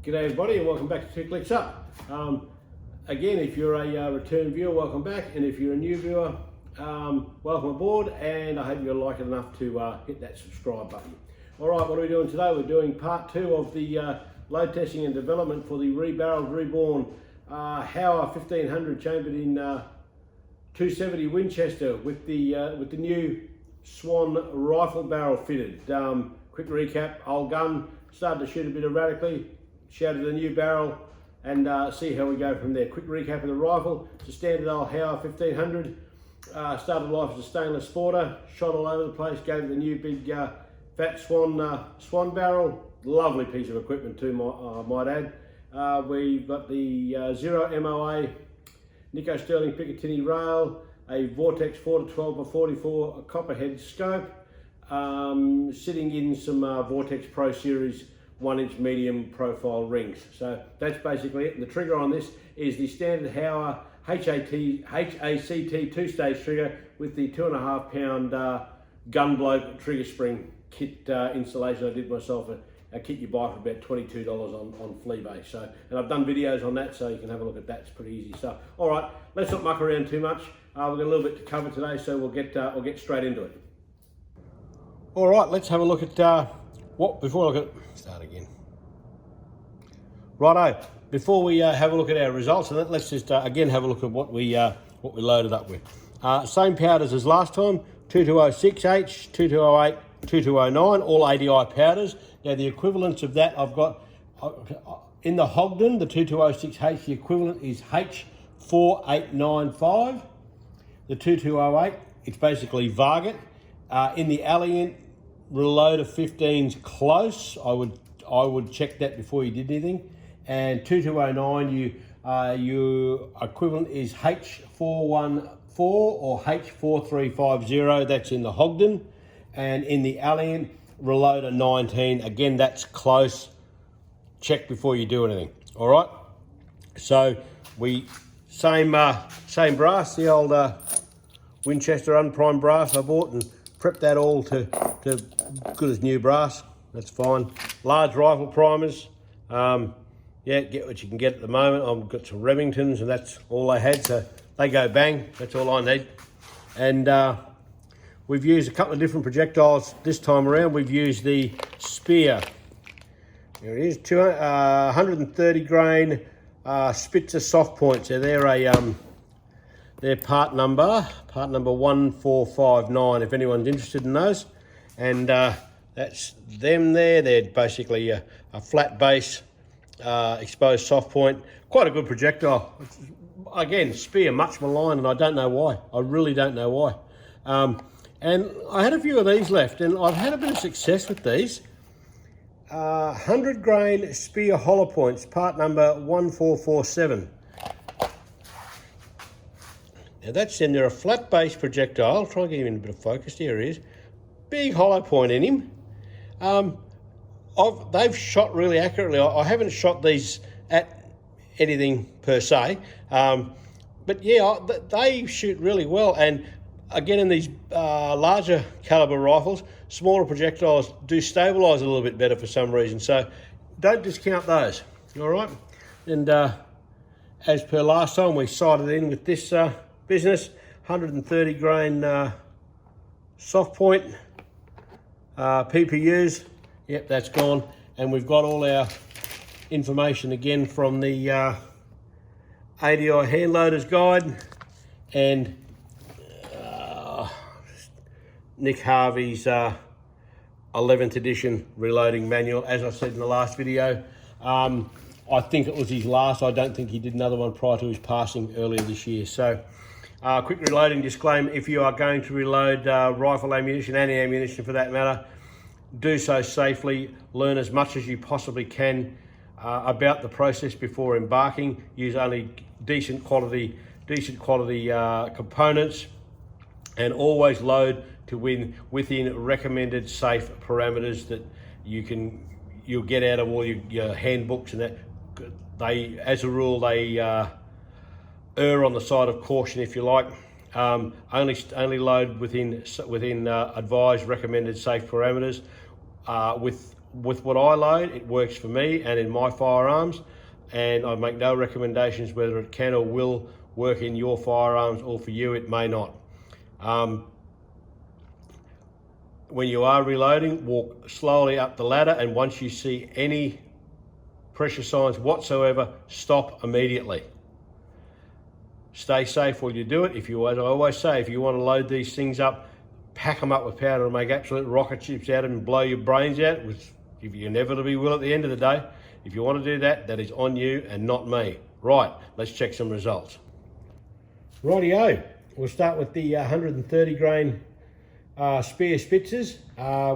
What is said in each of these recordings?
G'day everybody and welcome back to 2 Clicks Up. Again, if you're a return viewer, welcome back, and if you're a new viewer, welcome aboard, and I hope you'll like it enough to hit that subscribe button. Alright, what are we doing today? We're doing part 2 of the load testing and development for the Rebarreled Reborn HOWA 1500 chambered in 270 Winchester with the new Swan rifle barrel fitted. Quick recap, old gun, started to shoot a bit erratically, shouted a new barrel, and see how we go from there. Quick recap of the rifle. It's a standard old HOWA 1500. Started life as a stainless sporter, shot all over the place, gave it the new big fat Swan barrel. Lovely piece of equipment too, might add. We've got the 0 MOA Nico Sterling Picatinny rail, a Vortex 4-12x44 a copperhead scope, sitting in some Vortex Pro Series 1-inch medium profile rings. So that's basically it. And the trigger on this is the standard HOWA HACT 2-stage trigger with the 2.5 pound gun bloke trigger spring kit installation. I did myself a kit you buy for about $22 on Fleabay. So, and I've done videos on that, so you can have a look at that. It's pretty easy stuff. All right, let's not muck around too much. We've got a little bit to cover today, so we'll get straight into it. All right, let's have a look at before I look at start again. Righto, before we have a look at our results, and let's just again have a look at what we loaded up with. Same powders as last time: 2206H, 2208, 2209, all ADI powders. Now the equivalents of that I've got in the Hogden, the 2206H. The equivalent is H4895. The 2208, it's basically Varget. In the Alliant, Reloader 15's close. I would check that before you did anything. And 2209, your equivalent is H414 or H4350. That's in the Hogden. And in the Alliant, Reloader 19. Again, that's close. Check before you do anything. All right. So same brass, the old Winchester unprimed brass I bought, and prepped that all to good as new brass. That's fine. Large rifle primers. Yeah, get what you can get at the moment. I've got some Remingtons, and that's all I had, so they go bang. That's all I need. And we've used a couple of different projectiles this time around. We've used the Spear. There it is, 130 grain Spitzer soft points. So they're part number 1459, if anyone's interested in those. And that's them there. They're basically a flat base, exposed soft point. Quite a good projectile. Again, Spear, much maligned, and I don't know why. I really don't know why. And I had a few of these left, and I've had a bit of success with these. 100 grain Spear hollow points, part number 1447. Now that's them. They're a flat base projectile. I'll try and get him in a bit of focus. Here he is. Big hollow point in him. They've shot really accurately. I haven't shot these at anything per se, but yeah, they shoot really well. And again, in these larger caliber rifles, smaller projectiles do stabilise a little bit better for some reason. So don't discount those. All right. And as per last time, we sighted in with this business, 130 grain soft point PPUs. Yep, that's gone. And we've got all our information again from the ADI hand loaders guide and Nick Harvey's 11th edition reloading manual. As I said in the last video, I think it was his last. I don't think he did another one prior to his passing earlier this year. So quick reloading disclaimer: if you are going to reload rifle ammunition, any ammunition for that matter, do so safely. Learn as much as you possibly can about the process before embarking. Use only decent quality components, and always load to within recommended safe parameters that you'll get out of all your handbooks and that. As a rule, they err on the side of caution, if you like. Only load within advised recommended safe parameters. With with what I load, it works for me and in my firearms, and I make no recommendations whether it can or will work in your firearms, or for you it may not. When you are reloading, walk slowly up the ladder, and once you see any pressure signs whatsoever, stop immediately. Stay safe while you do it. As I always say, if you want to load these things up, pack them up with powder and make absolute rocket ships out of them and blow your brains out, which you inevitably will at the end of the day. If you want to do that, that is on you and not me. Right, let's check some results. Rightio, we'll start with the 130 grain Spear Spitzers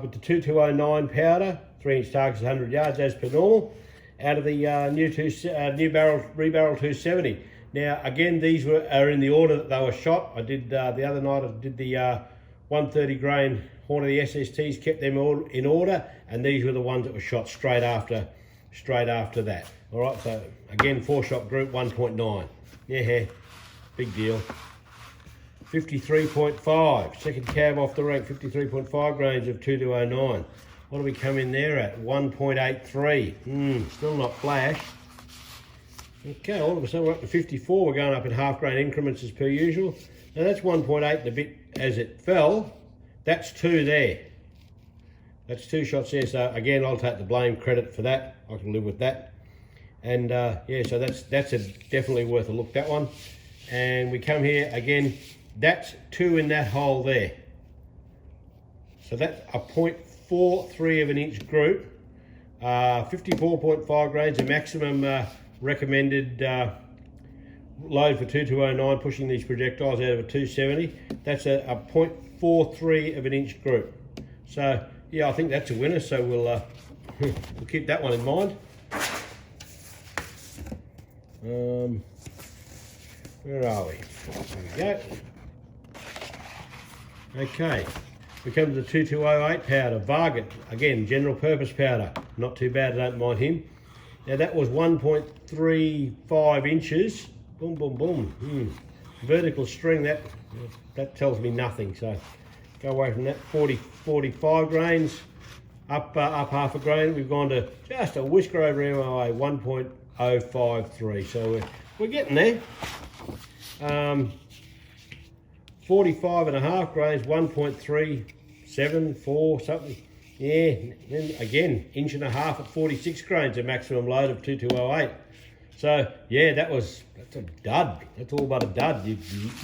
with the 2209 powder, 3-inch targets 100 yards as per normal, out of the new Rebarreled 270. Now again, these are in the order that they were shot. I did the other night, I did the 130 grain Horn of the SSTs, kept them all in order, and these were the ones that were shot straight after that. All right, so again, 4-shot group 1.9. Yeah, big deal. 53.5, second cab off the rank, 53.5 grains of 2209. What do we come in there at? 1.83. Still not flash. Okay, all of a sudden we're up to 54. We're going up in half grain increments as per usual. Now that's 1.8 and a bit as it fell. That's 2 there. That's 2 shots there. So again, I'll take the blame credit for that. I can live with that. And yeah, so that's definitely worth a look, that one. And we come here again. That's 2 in that hole there. So that's a 0.43 of an inch group. 54.5 grains, a maximum recommended load for 2209, pushing these projectiles out of a 270. That's a 0.43 of an inch group. So yeah, I think that's a winner. So we'll keep that one in mind. Where are we? There we go. Okay, we come to the 2208 powder, Varget, again, general purpose powder. Not too bad, I don't mind him. Now that was 1.35 inches. Boom, boom, boom. Vertical string, that tells me nothing. So go away from that. 45 grains, up half a grain. We've gone to just a whisker over MOA, 1.053. So we're getting there. 45.5 grains, 1.374 something. Yeah, then again, 1.5 inches at 46 grains, a maximum load of 2208. So yeah, that's a dud. That's all but a dud. You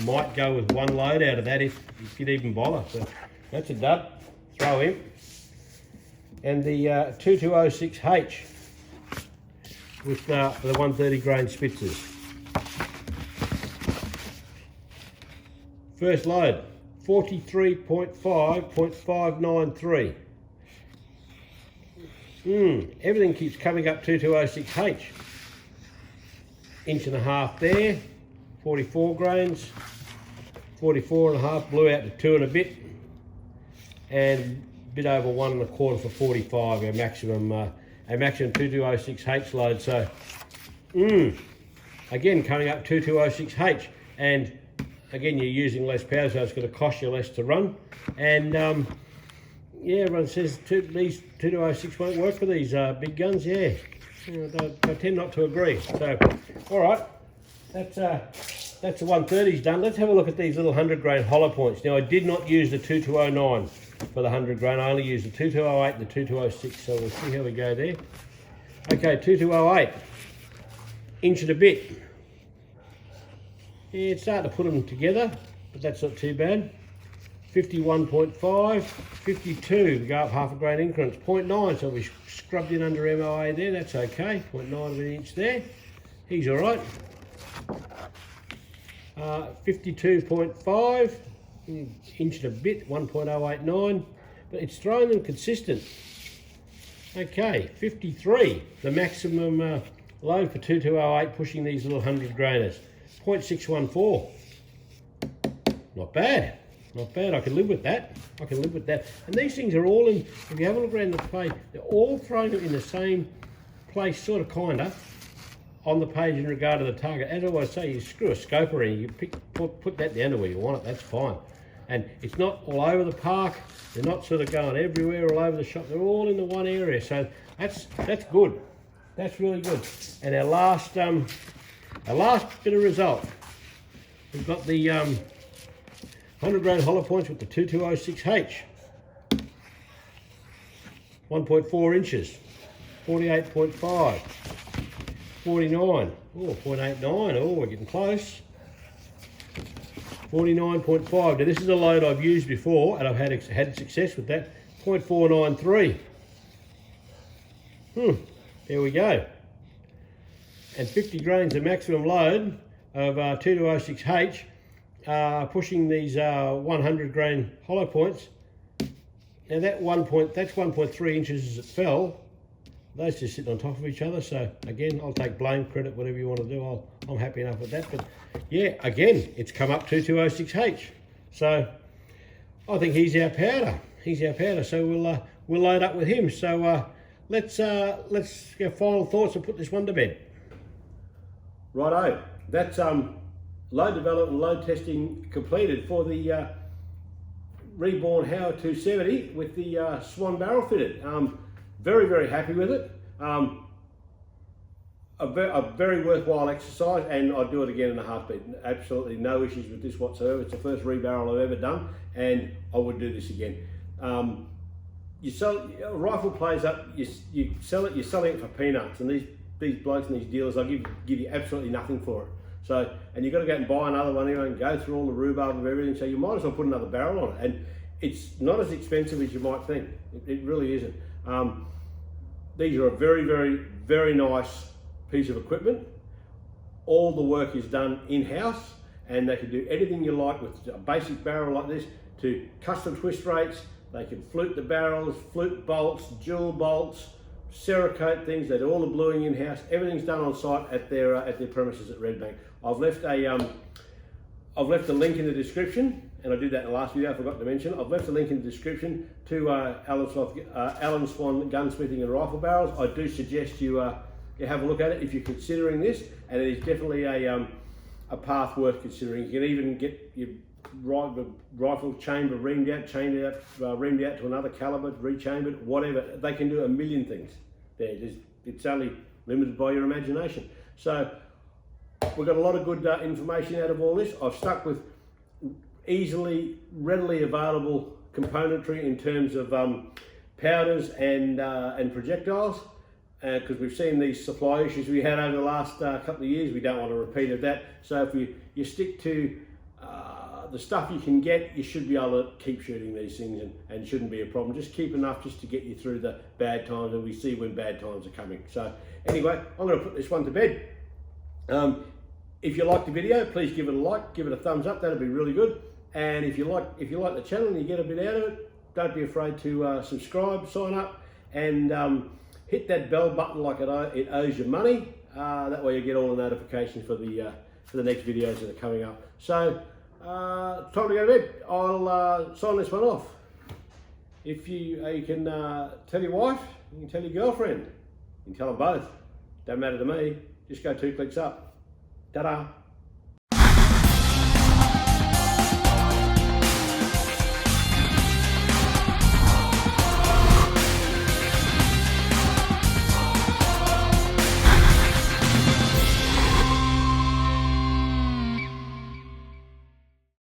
might go with one load out of that if you'd even bother. So that's a dud. Throw him. And the 2206H with the 130 grain Spitzers. First load, 43.5.593. Everything keeps coming up 2206H. 1.5 inches there, 44 grains, 44.5, blew out to 2 and a bit, and a bit over 1 1/4 for 45, our maximum 2206H load. So, again, coming up 2206H, and again, you're using less power, so it's going to cost you less to run. And yeah, everyone says these 2206 won't work for these big guns. Yeah, they tend not to agree. So, all right, that's the 130s done. Let's have a look at these little 100 grain hollow points. Now, I did not use the 2209 for the 100 grain. I only used the 2208 and the 2206. So we'll see how we go there. Okay, 2208, inch and a bit. Yeah, it's starting to put them together, but that's not too bad. 51.5, 52, we go up half a grain increments, 0.9, so we scrubbed in under MOA there, that's okay, 0.9 of an inch there, he's all right. 52.5, inch and a bit, 1.089, but it's throwing them consistent. Okay, 53, the maximum load for 2208, pushing these little 100 grainers. 0.614. Not bad. Not bad. I can live with that. I can live with that. And these things are all in, if you have a look around the page, they're all thrown in the same place, sort of, kinda, on the page in regard to the target. As I always say, you screw a scoper in, you put that down to where you want it, that's fine. and it's not all over the park. They're not sort of going everywhere all over the shop. They're all in the one area, so that's good. That's really good. And our last bit of result, we've got the 100 grain hollow points with the 2206H, 1.4 inches, 48.5, 49, oh, 0.89, oh, we're getting close. 49.5. Now this is a load I've used before and I've had success with that. 0.493. There we go. And 50 grains the maximum load of 2206H, pushing these 100 grain hollow points. Now that's 1.3 inches as it fell. Those just sitting on top of each other. So again, I'll take blame, credit, whatever you want to do. I'm happy enough with that. But yeah, again, it's come up 2206H. So I think he's our powder. He's our powder. So we'll load up with him. So let's get final thoughts and put this one to bed. Righto. That's load development and load testing completed for the reborn HOWA 270 with the Swan barrel fitted. Very, very happy with it. A very worthwhile exercise, and I'd do it again in a heartbeat. Absolutely no issues with this whatsoever. It's the first rebarrel I've ever done, and I would do this again. You sell a rifle plays up. You sell it. You're selling it for peanuts, and these blokes and these dealers, they'll give you absolutely nothing for it. So, and you've got to go and buy another one anyway and go through all the rhubarb of everything. So you might as well put another barrel on it, and it's not as expensive as you might think. It really isn't. These are a very, very, very nice piece of equipment. All the work is done in-house, and they can do anything you like with a basic barrel like this to custom twist rates. They can flute the barrels, flute bolts, jewel bolts, Cerakote things. They do all the bluing in-house. Everything's done on site at their premises at Redbank. I've left a link in the description, and I did that in the last video, I forgot to mention. I've left a link in the description to Alan Swan Gunsmithing and Rifle Barrels. I do suggest you have a look at it if you're considering this, and it is definitely a path worth considering. You can even get your rifle chamber reamed out to another caliber, rechambered, whatever. They can do a million things there. It's only limited by your imagination. So we've got a lot of good information out of all this. I've stuck with readily available componentry in terms of powders and projectiles, because we've seen these supply issues we had over the last couple of years. We don't want a repeat of that. So if you stick to the stuff you can get, you should be able to keep shooting these things, and shouldn't be a problem. Just keep enough just to get you through the bad times, and we see when bad times are coming. So anyway, I'm going to put this one to bed. If you liked the video, please give it a like, give it a thumbs up. That'd be really good. And if you like the channel and you get a bit out of it, don't be afraid to subscribe, sign up, and hit that bell button like it owes you money. That way you get all the notifications for the next videos that are coming up. So time to go to bed. I'll sign this one off. If you can tell your wife, you can tell your girlfriend, you can tell them both. Don't matter to me. Just go 2 clicks up. Ta-da.